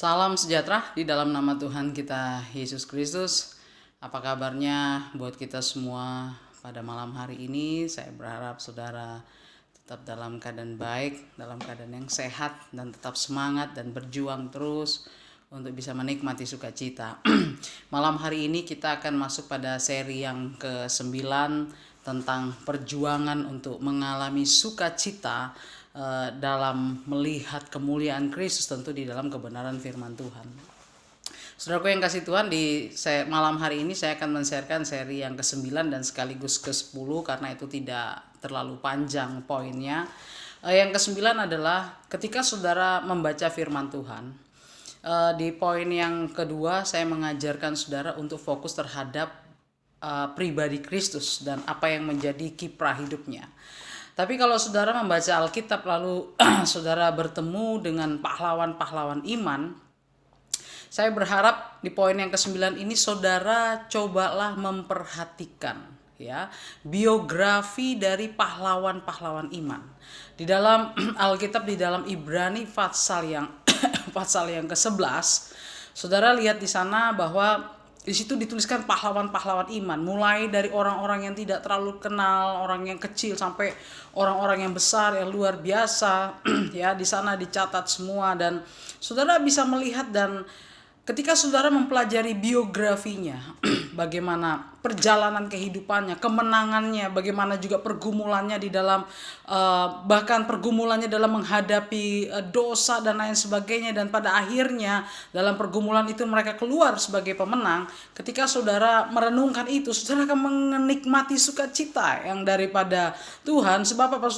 Salam sejahtera di dalam nama Tuhan kita Yesus Kristus. Apa kabarnya buat kita semua pada malam hari ini? Saya berharap saudara tetap dalam keadaan baik, dalam keadaan yang sehat, dan tetap semangat dan berjuang terus untuk bisa menikmati sukacita. Malam hari ini kita akan masuk pada seri yang ke-9 tentang perjuangan untuk mengalami sukacita dalam melihat kemuliaan Kristus, tentu di dalam kebenaran firman Tuhan. Saudaraku yang kasih Tuhan, di malam hari ini saya akan men-sharekan seri yang ke-9 dan sekaligus ke-10 karena itu tidak terlalu panjang poinnya. Yang ke-9 adalah ketika saudara membaca firman Tuhan. Di poin yang kedua saya mengajarkan saudara untuk fokus terhadap pribadi Kristus dan apa yang menjadi kiprah hidupnya. Tapi kalau saudara membaca Alkitab lalu saudara bertemu dengan pahlawan-pahlawan iman, saya berharap di poin yang ke-9 ini saudara cobalah memperhatikan ya biografi dari pahlawan-pahlawan iman. Di dalam Alkitab, di dalam Ibrani pasal yang ke-11, saudara lihat di sana bahwa di situ dituliskan pahlawan-pahlawan iman, mulai dari orang-orang yang tidak terlalu kenal, orang yang kecil sampai orang-orang yang besar yang luar biasa. Ya, di sana dicatat semua dan saudara bisa melihat, dan ketika saudara mempelajari biografinya, bagaimana perjalanan kehidupannya, kemenangannya, bagaimana juga pergumulannya di dalam bahkan pergumulannya dalam menghadapi dosa dan lain sebagainya, dan pada akhirnya dalam pergumulan itu mereka keluar sebagai pemenang. Ketika saudara merenungkan itu, saudara akan menikmati sukacita yang daripada Tuhan. Sebab apa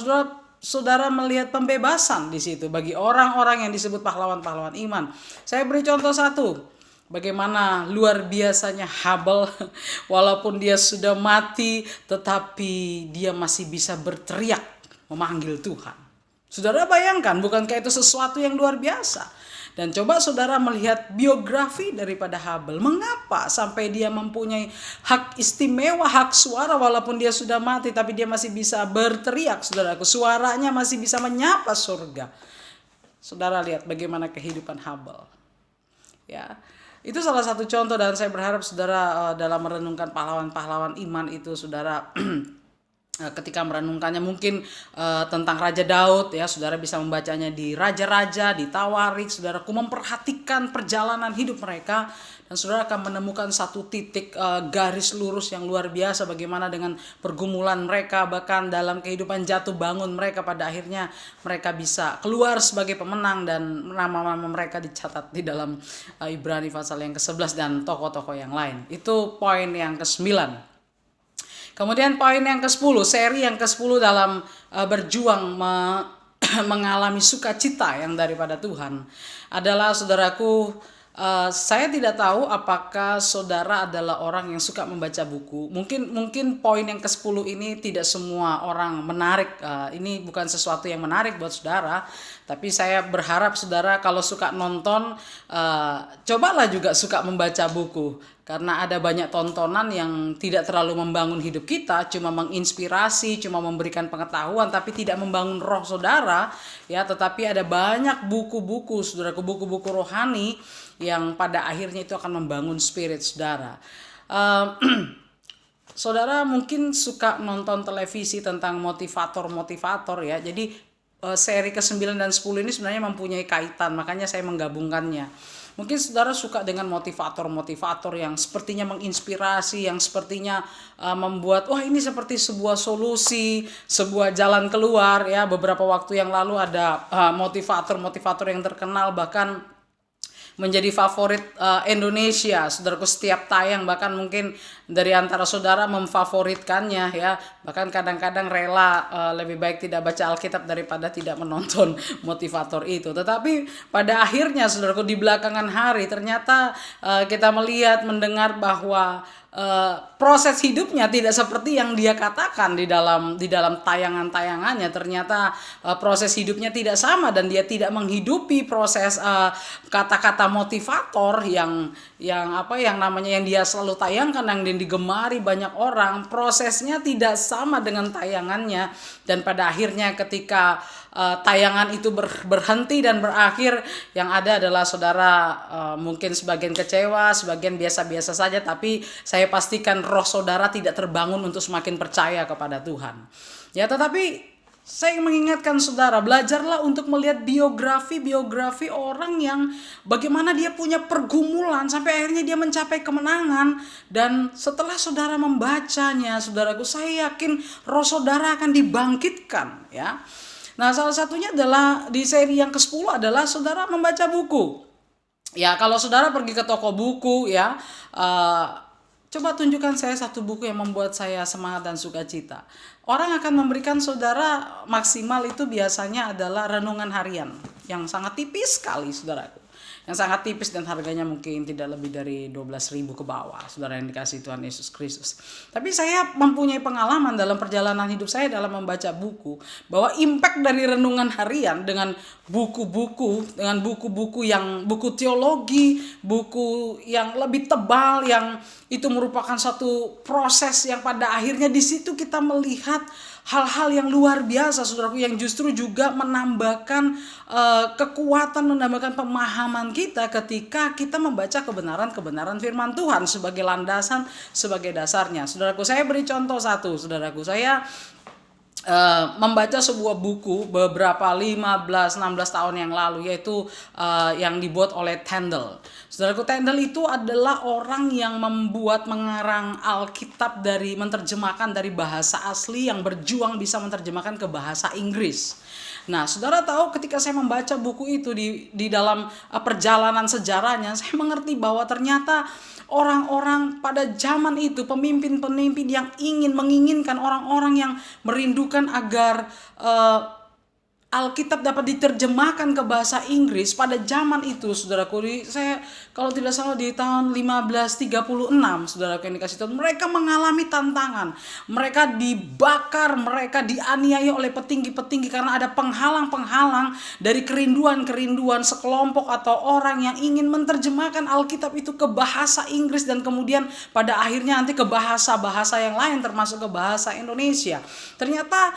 saudara melihat pembebasan di situ bagi orang-orang yang disebut pahlawan-pahlawan iman. Saya beri contoh satu. Bagaimana luar biasanya Habel, walaupun dia sudah mati, tetapi dia masih bisa berteriak memanggil Tuhan. Saudara bayangkan, bukankah itu sesuatu yang luar biasa? Dan coba saudara melihat biografi daripada Habel. Mengapa sampai dia mempunyai hak istimewa, hak suara walaupun dia sudah mati, tapi dia masih bisa berteriak, saudaraku. Suaranya masih bisa menyapa surga. Saudara lihat bagaimana kehidupan Habel. Ya, itu salah satu contoh, dan saya berharap saudara dalam merenungkan pahlawan-pahlawan iman itu, saudara ketika merenungkannya mungkin tentang Raja Daud, ya saudara bisa membacanya di Raja-Raja, di Tawarik, saudaraku, memperhatikan perjalanan hidup mereka, dan saudara akan menemukan satu titik garis lurus yang luar biasa bagaimana dengan pergumulan mereka, bahkan dalam kehidupan jatuh bangun mereka, pada akhirnya mereka bisa keluar sebagai pemenang, dan nama-nama mereka dicatat di dalam Ibrani pasal yang ke-11 dan tokoh-tokoh yang lain. Itu poin yang ke-9. Kemudian poin yang ke-10, seri yang ke-10 dalam berjuang mengalami sukacita yang daripada Tuhan adalah, saudaraku, saya tidak tahu apakah saudara adalah orang yang suka membaca buku. Mungkin poin yang ke-10 ini tidak semua orang menarik. Ini bukan sesuatu yang menarik buat saudara, tapi saya berharap saudara kalau suka nonton, cobalah juga suka membaca buku. Karena ada banyak tontonan yang tidak terlalu membangun hidup kita, cuma menginspirasi, cuma memberikan pengetahuan, tapi tidak membangun roh saudara. Ya, tetapi ada banyak buku-buku, saudaraku, buku-buku rohani yang pada akhirnya itu akan membangun spirit saudara. Saudara mungkin suka nonton televisi tentang motivator-motivator, ya. Jadi seri ke-9 dan 10 ini sebenarnya mempunyai kaitan, makanya saya menggabungkannya. Mungkin saudara suka dengan motivator-motivator yang sepertinya menginspirasi, yang sepertinya membuat, wah ini seperti sebuah solusi, sebuah jalan keluar, ya. Beberapa waktu yang lalu ada motivator-motivator yang terkenal, bahkan menjadi favorit Indonesia, saudaraku, setiap tayang, bahkan mungkin dari antara saudara memfavoritkannya, ya. Bahkan kadang-kadang rela lebih baik tidak baca Alkitab daripada tidak menonton motivator itu. Tetapi pada akhirnya, saudaraku, di belakangan hari ternyata kita melihat, mendengar bahwa proses hidupnya tidak seperti yang dia katakan di dalam tayangan-tayangannya. Ternyata proses hidupnya tidak sama, dan dia tidak menghidupi proses kata-kata motivator yang dia selalu tayangkan, yang digemari banyak orang. Prosesnya tidak sama dengan tayangannya, dan pada akhirnya ketika tayangan itu berhenti dan berakhir, yang ada adalah saudara mungkin sebagian kecewa, sebagian biasa-biasa saja, tapi saya pastikan roh saudara tidak terbangun untuk semakin percaya kepada Tuhan. Ya, tetapi saya mengingatkan saudara, belajarlah untuk melihat biografi orang yang bagaimana dia punya pergumulan sampai akhirnya dia mencapai kemenangan. Dan setelah saudara membacanya, saudaraku, saya yakin roh saudara akan dibangkitkan, ya. Nah, salah satunya adalah di seri yang ke-10 adalah saudara membaca buku. Ya, kalau saudara pergi ke toko buku, ya, coba tunjukkan saya satu buku yang membuat saya semangat dan sukacita. Orang akan memberikan saudara maksimal itu biasanya adalah renungan harian yang sangat tipis sekali, saudaraku. Yang sangat tipis dan harganya mungkin tidak lebih dari 12.000 ke bawah, saudara yang dikasihi Tuhan Yesus Kristus. Tapi saya mempunyai pengalaman dalam perjalanan hidup saya dalam membaca buku, bahwa impact dari renungan harian dengan buku-buku yang buku teologi, buku yang lebih tebal, yang itu merupakan satu proses yang pada akhirnya di situ kita melihat hal-hal yang luar biasa, saudaraku, yang justru juga menambahkan kekuatan, menambahkan pemahaman kita ketika kita membaca kebenaran firman Tuhan sebagai landasan, sebagai dasarnya. Saudaraku, saya beri contoh satu, saudaraku. Saya membaca sebuah buku beberapa 15-16 tahun yang lalu, yaitu yang dibuat oleh Tyndale. Saudaraku, Tyndale itu adalah orang yang mengarang Alkitab menerjemahkan dari bahasa asli, yang berjuang bisa menerjemahkan ke bahasa Inggris. Nah, saudara tahu, ketika saya membaca buku itu di dalam perjalanan sejarahnya, saya mengerti bahwa ternyata orang-orang pada zaman itu, pemimpin-pemimpin yang menginginkan orang-orang yang merindukan agar Alkitab dapat diterjemahkan ke bahasa Inggris pada zaman itu, saudaraku. Saya kalau tidak salah di tahun 1536, saudaraku yang dikasih Tuhan, mereka mengalami tantangan. Mereka dibakar, mereka dianiaya oleh petinggi-petinggi karena ada penghalang-penghalang dari kerinduan-kerinduan sekelompok atau orang yang ingin menerjemahkan Alkitab itu ke bahasa Inggris dan kemudian pada akhirnya nanti ke bahasa-bahasa yang lain, termasuk ke bahasa Indonesia. Ternyata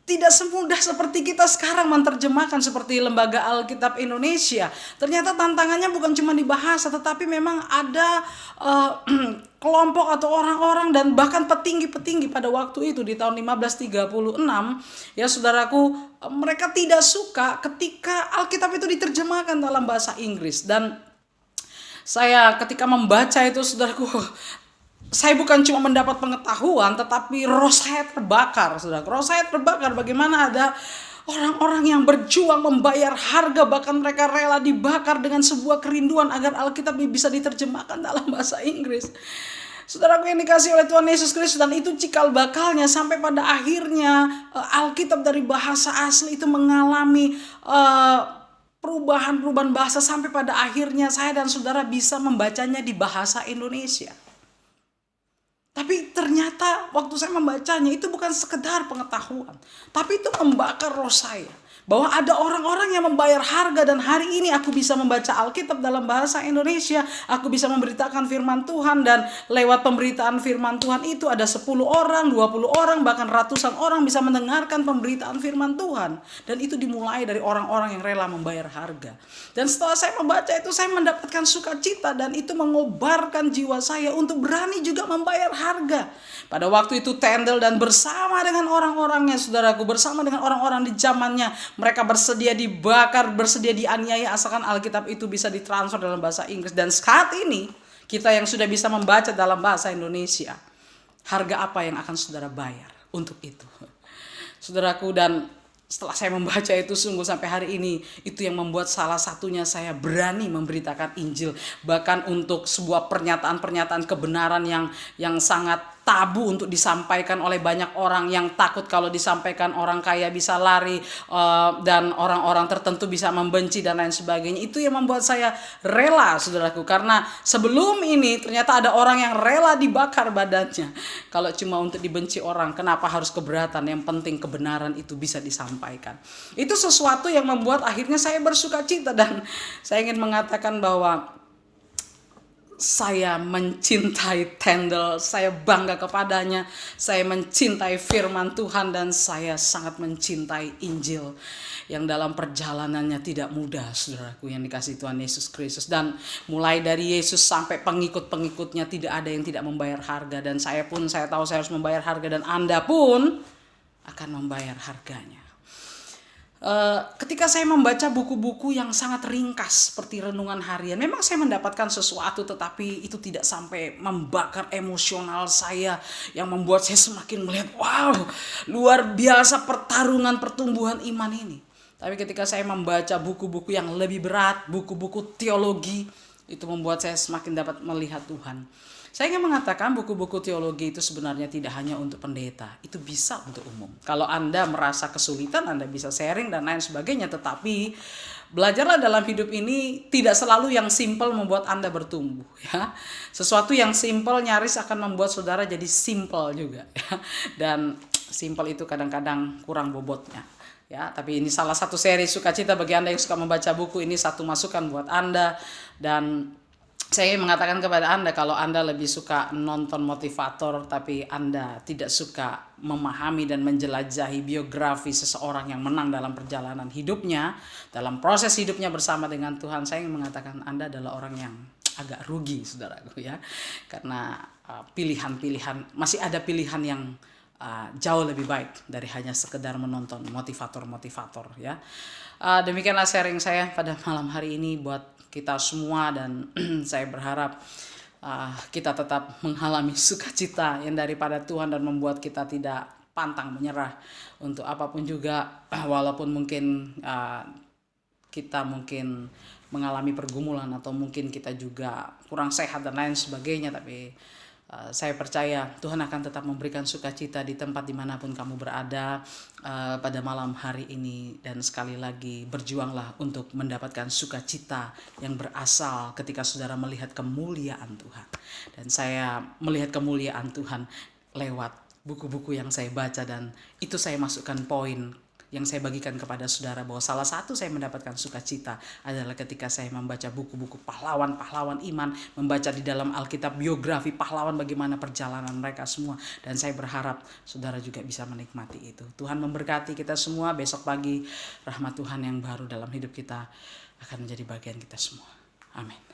tidak semudah seperti kita sekarang menerjemahkan seperti Lembaga Alkitab Indonesia. Ternyata tantangannya bukan cuma di bahasa, tetapi memang ada kelompok atau orang-orang dan bahkan petinggi-petinggi pada waktu itu di tahun 1536, ya saudaraku, mereka tidak suka ketika Alkitab itu diterjemahkan dalam bahasa Inggris. Dan saya ketika membaca itu, saudaraku, saya bukan cuma mendapat pengetahuan, tetapi roh saya terbakar, saudara. Roh saya terbakar bagaimana ada orang-orang yang berjuang membayar harga, bahkan mereka rela dibakar dengan sebuah kerinduan agar Alkitab bisa diterjemahkan dalam bahasa Inggris. Saudaraku yang dikasihi oleh Tuhan Yesus Kristus, dan itu cikal bakalnya sampai pada akhirnya Alkitab dari bahasa asli itu mengalami perubahan bahasa sampai pada akhirnya saya dan saudara bisa membacanya di bahasa Indonesia. Tapi ternyata waktu saya membacanya itu bukan sekedar pengetahuan, tapi itu membakar roh saya. Bahwa ada orang-orang yang membayar harga, dan hari ini aku bisa membaca Alkitab dalam bahasa Indonesia. Aku bisa memberitakan firman Tuhan, dan lewat pemberitaan firman Tuhan itu ada 10 orang, 20 orang, bahkan ratusan orang bisa mendengarkan pemberitaan firman Tuhan. Dan itu dimulai dari orang-orang yang rela membayar harga. Dan setelah saya membaca itu, saya mendapatkan sukacita, dan itu mengobarkan jiwa saya untuk berani juga membayar harga. Pada waktu itu Tyndale dan bersama dengan orang-orangnya, saudaraku, bersama dengan orang-orang di zamannya, mereka bersedia dibakar, bersedia dianiaya asalkan Alkitab itu bisa ditransfer dalam bahasa Inggris. Dan saat ini kita yang sudah bisa membaca dalam bahasa Indonesia, harga apa yang akan saudara bayar untuk itu, saudaraku? Dan setelah saya membaca itu, sungguh sampai hari ini itu yang membuat salah satunya saya berani memberitakan Injil, bahkan untuk sebuah pernyataan-pernyataan kebenaran yang sangat tabu untuk disampaikan oleh banyak orang, yang takut kalau disampaikan orang kaya bisa lari, dan orang-orang tertentu bisa membenci dan lain sebagainya. Itu yang membuat saya rela, saudaraku, karena sebelum ini ternyata ada orang yang rela dibakar badannya. Kalau cuma untuk dibenci orang, kenapa harus keberatan? Yang penting kebenaran itu bisa disampaikan. Itu sesuatu yang membuat akhirnya saya bersuka cita, dan saya ingin mengatakan bahwa saya mencintai Tyndale, saya bangga kepadanya, saya mencintai firman Tuhan, dan saya sangat mencintai Injil yang dalam perjalanannya tidak mudah, saudaraku yang dikasihi Tuhan Yesus Kristus. Dan mulai dari Yesus sampai pengikut-pengikutnya tidak ada yang tidak membayar harga, dan saya tahu saya harus membayar harga, dan Anda pun akan membayar harganya. Ketika saya membaca buku-buku yang sangat ringkas seperti renungan harian, memang saya mendapatkan sesuatu, tetapi itu tidak sampai membakar emosional saya yang membuat saya semakin melihat, wow, luar biasa pertarungan pertumbuhan iman ini. Tapi ketika saya membaca buku-buku yang lebih berat, buku-buku teologi, itu membuat saya semakin dapat melihat Tuhan. Saya ingin mengatakan buku-buku teologi itu sebenarnya tidak hanya untuk pendeta, itu bisa untuk umum. Kalau Anda merasa kesulitan, Anda bisa sharing dan lain sebagainya, tetapi belajarlah dalam hidup ini tidak selalu yang simpel membuat Anda bertumbuh, ya. Sesuatu yang simpel nyaris akan membuat saudara jadi simpel juga, ya. Dan simpel itu kadang-kadang kurang bobotnya. Ya, tapi ini salah satu seri sukacita bagi Anda yang suka membaca buku. Ini satu masukan buat Anda, dan saya ingin mengatakan kepada Anda, kalau Anda lebih suka nonton motivator tapi Anda tidak suka memahami dan menjelajahi biografi seseorang yang menang dalam perjalanan hidupnya, dalam proses hidupnya bersama dengan Tuhan, saya ingin mengatakan Anda adalah orang yang agak rugi, saudaraku, ya. Karena pilihan-pilihan, masih ada pilihan yang jauh lebih baik dari hanya sekedar menonton motivator-motivator, ya. Demikianlah sharing saya pada malam hari ini buat kita semua, dan saya berharap kita tetap mengalami sukacita yang daripada Tuhan dan membuat kita tidak pantang menyerah untuk apapun juga, walaupun mungkin kita mungkin mengalami pergumulan atau mungkin kita juga kurang sehat dan lain sebagainya, tapi saya percaya Tuhan akan tetap memberikan sukacita di tempat dimanapun kamu berada pada malam hari ini. Dan sekali lagi, berjuanglah untuk mendapatkan sukacita yang berasal ketika saudara melihat kemuliaan Tuhan. Dan saya melihat kemuliaan Tuhan lewat buku-buku yang saya baca, dan itu saya masukkan poin yang saya bagikan kepada saudara, bahwa salah satu saya mendapatkan sukacita adalah ketika saya membaca buku-buku pahlawan-pahlawan iman, membaca di dalam Alkitab biografi pahlawan bagaimana perjalanan mereka semua, dan saya berharap saudara juga bisa menikmati itu. Tuhan memberkati kita semua. Besok pagi rahmat Tuhan yang baru dalam hidup kita akan menjadi bagian kita semua. Amin.